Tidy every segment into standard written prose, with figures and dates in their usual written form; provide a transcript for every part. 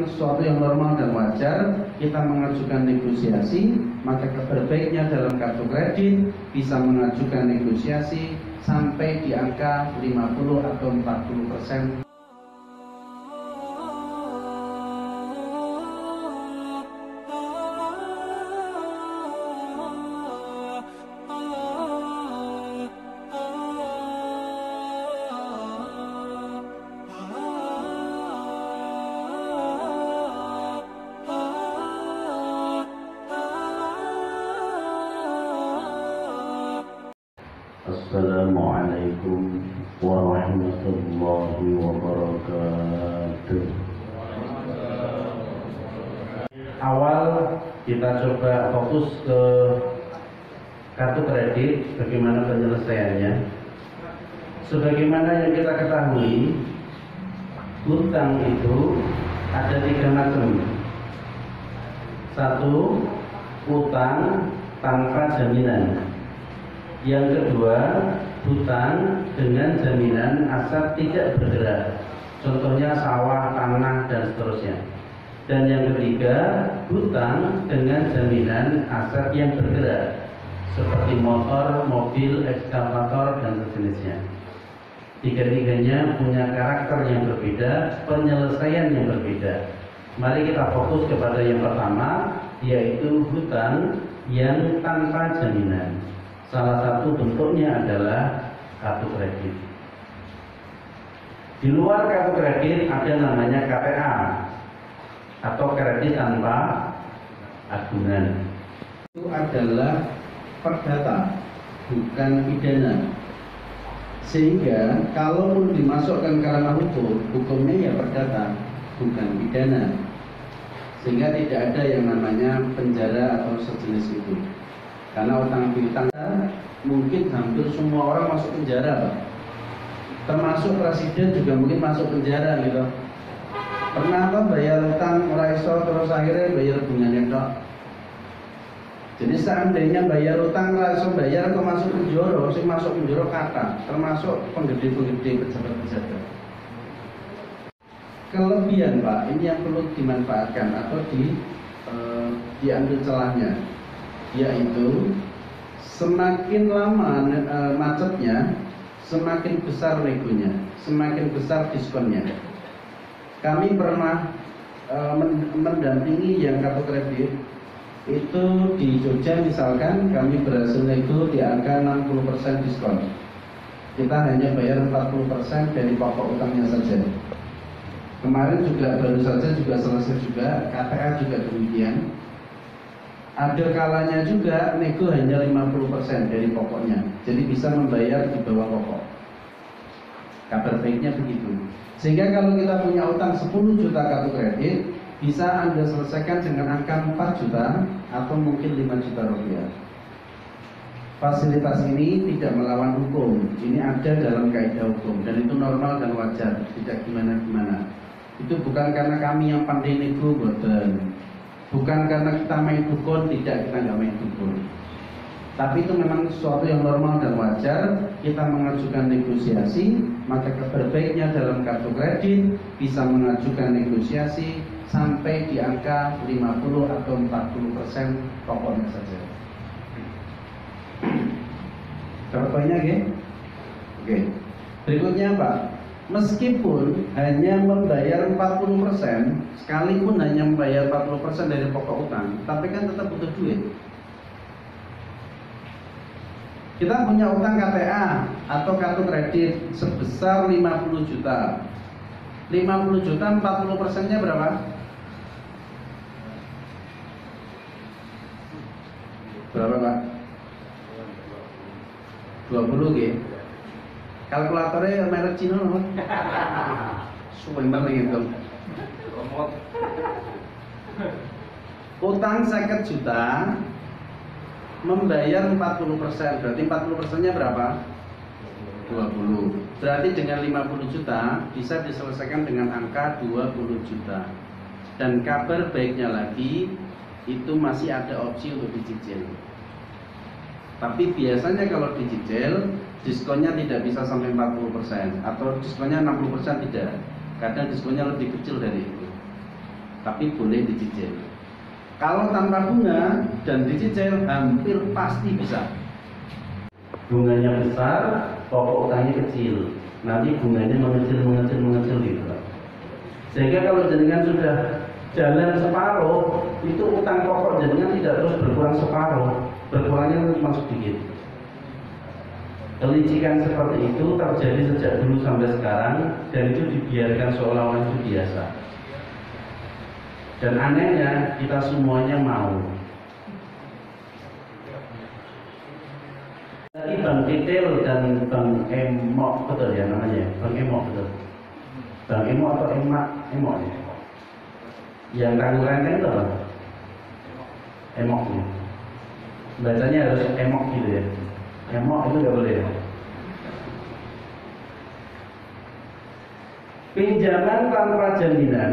sesuatu yang normal dan wajar, kita mengajukan negosiasi, maka kabar baiknya dalam kartu kredit bisa mengajukan negosiasi sampai di angka 50 atau 40%. Assalamualaikum warahmatullahi wabarakatuh. Awal kita coba fokus ke kartu kredit, bagaimana penyelesaiannya. Sebagaimana yang kita ketahui, hutang itu ada 3 macam. 1, hutang tanpa jaminan. Yang kedua, hutang dengan jaminan aset tidak bergerak. Contohnya sawah, tanah, dan seterusnya. Dan yang ketiga, hutang dengan jaminan aset yang bergerak, seperti motor, mobil, ekskavator, dan sejenisnya. Tiga-tiganya punya karakter yang berbeda, penyelesaian yang berbeda. Mari kita fokus kepada yang pertama, yaitu hutang yang tanpa jaminan. Salah satu bentuknya adalah kartu kredit. Di luar kartu kredit ada namanya KTA atau kredit tanpa agunan. Itu adalah perdata, bukan pidana. Sehingga kalaupun dimasukkan ke ranah hukum, hukumnya ya perdata, bukan pidana. Sehingga tidak ada yang namanya penjara atau sejenis itu. Karena utang piutang mungkin hampir semua orang masuk penjara, Pak. Termasuk presiden juga mungkin masuk penjara gitu. Pernah apa bayar utang ora iso terus akhirnya bayar bunganya tok. Jadi seandainya bayar utang ora iso bayar kok masuk penjara, sing masuk penjara kata, termasuk penggede-penggede pejabat-pejabat. Kelebihan, Pak, ini yang perlu dimanfaatkan atau diambil celahnya, yaitu semakin lama macetnya, semakin besar negonya, semakin besar diskonnya. Kami pernah mendampingi yang kartu kredit itu di Jogja misalkan, kami berhasil nego di angka 60% diskon. Kita hanya bayar 40% dari pokok utangnya saja. Kemarin juga baru saja juga selesai juga, KTA juga demikian. Ada kalanya juga nego hanya 50% dari pokoknya, jadi bisa membayar di bawah pokok. Kabar baiknya begitu. Sehingga kalau kita punya utang 10 juta kartu kredit, bisa Anda selesaikan dengan angka 4 juta atau mungkin 5 juta rupiah. Fasilitas ini tidak melawan hukum, ini ada dalam kaidah hukum dan itu normal dan wajar, tidak gimana-gimana. Itu bukan karena kami yang pandai nego, boten. Bukan karena kita main dukun, tidak, kita nggak main dukun. Tapi itu memang sesuatu yang normal dan wajar. Kita mengajukan negosiasi, maka kabar baiknya dalam kartu kredit bisa mengajukan negosiasi sampai di angka 50 atau 40% pokoknya saja. Contohnya, oke. Berikutnya, Pak. Meskipun hanya membayar 40%, sekalipun hanya membayar 40% dari pokok utang, tapi kan tetap butuh duit. Kita punya utang KTA atau kartu kredit sebesar 50 juta. 50 juta 40%-nya berapa? Berapa, Pak? 20 gitu. Kalkulatornya merek Cina loh. Sebentar gitu. Utang 50 juta membayar 40%, berarti 40%-nya berapa? 20. Berarti dengan 50 juta bisa diselesaikan dengan angka 20 juta. Dan kabar baiknya lagi, itu masih ada opsi untuk dicicil. Tapi biasanya kalau dicicil, diskonnya tidak bisa sampai 40% atau diskonnya 60% tidak. Kadang diskonnya lebih kecil dari itu. tapi boleh dicicil. Kalau tanpa bunga dan dicicil hampir pasti bisa. Bunganya besar, pokok utangnya kecil. Nanti bunganya mengecil gitu. Sehingga kalau jenengan sudah jalan separuh, itu utang pokok jenengan tidak terus berkurang separuh, berkurangnya cuma sedikit. Kelicikan seperti itu terjadi sejak dulu sampai sekarang, dan itu dibiarkan seolah-olah itu biasa. Dan anehnya kita semuanya mau. Tadi Bang Titil dan Bang Emok, betul ya namanya? Bang Emok, betul. Bang Emok atau Emak? Emok ya? Yang tangguh renteng itu apa? Emok ya? Bacanya harus Emok gitu ya? Emok itu gak boleh ya? Pinjaman tanpa jaminan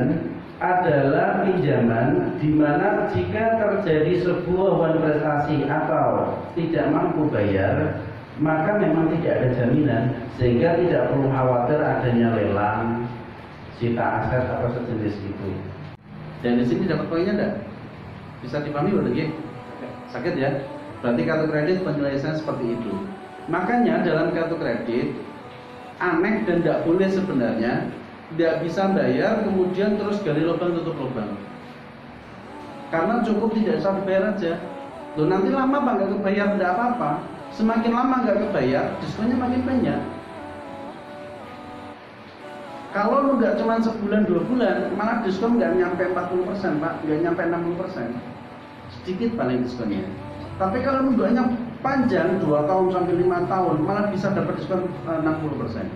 adalah pinjaman di mana jika terjadi sebuah wan prestasi atau tidak mampu bayar, maka memang tidak ada jaminan, sehingga tidak perlu khawatir adanya lelang, sita aset atau sejenis itu. Dan di sini dapat poinnya enggak? Bisa dipahami boleh nggih? Sakit ya? Berarti kartu kredit penyelesaian seperti itu. Makanya dalam kartu kredit aneh dan tidak boleh sebenarnya tidak bisa bayar kemudian terus gali lubang tutup lubang. Karena cukup tidak bisa dibayar aja. Loh nanti lama Pak nggak kebayar tidak apa-apa. Semakin lama nggak kebayar, diskonnya makin banyak. Kalau lu nggak cuma sebulan 2 bulan, malah diskon nggak nyampe 40% Pak, nggak nyampe 60%. Sedikit paling diskonnya. Tapi kalau nunggaknya panjang 2 tahun sampai 5 tahun, malah bisa dapat diskon 60%.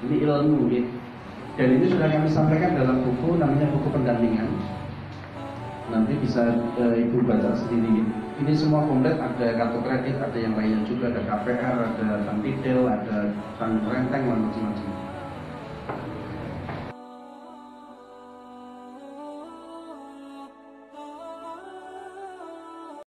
Ini ilmu gitu. Dan ini sudah kami sampaikan dalam buku namanya buku pendampingan. Nanti bisa ibu baca sendiri. Ini semua komplit, ada kartu kredit, ada yang lainnya juga, ada KPR, ada bank detail, ada bank renteng, dan macam-macam.